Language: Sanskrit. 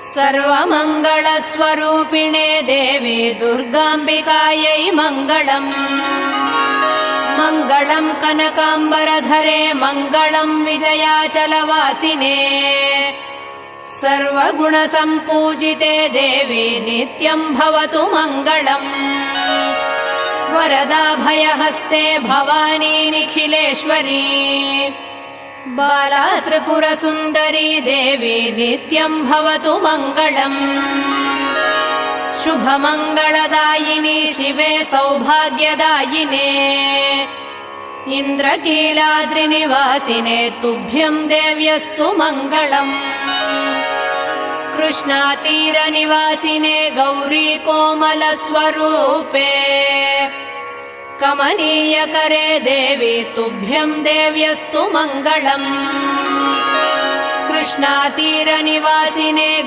सर्वमङ्गलस्वरूपिणे देवी दुर्गाम्बिकायै मङ्गलम्। मङ्गलम् कनकाम्बरधरे मङ्गलम् विजयाचलवासिने। सर्वगुणसम्पूजिते देवी नित्यम् भवतु मङ्गलम्। वरदाभयहस्ते भवानी निखिलेश्वरी। बाला त्रिपुरसुन्दरी देवी नित्यम् भवतु मङ्गलम्। शुभमङ्गलदायिनी शिवे सौभाग्यदायिने। इन्द्रकीलाद्रिनिवासिने तुभ्यम् देव्यस्तु मङ्गलम्। कृष्णातीरनिवासिने गौरी कोमलस्वरूपे। कमनीयकरे देवी तुभ्यम् देव्यस्तु मङ्गलम्। कृष्णातीरनिवासिने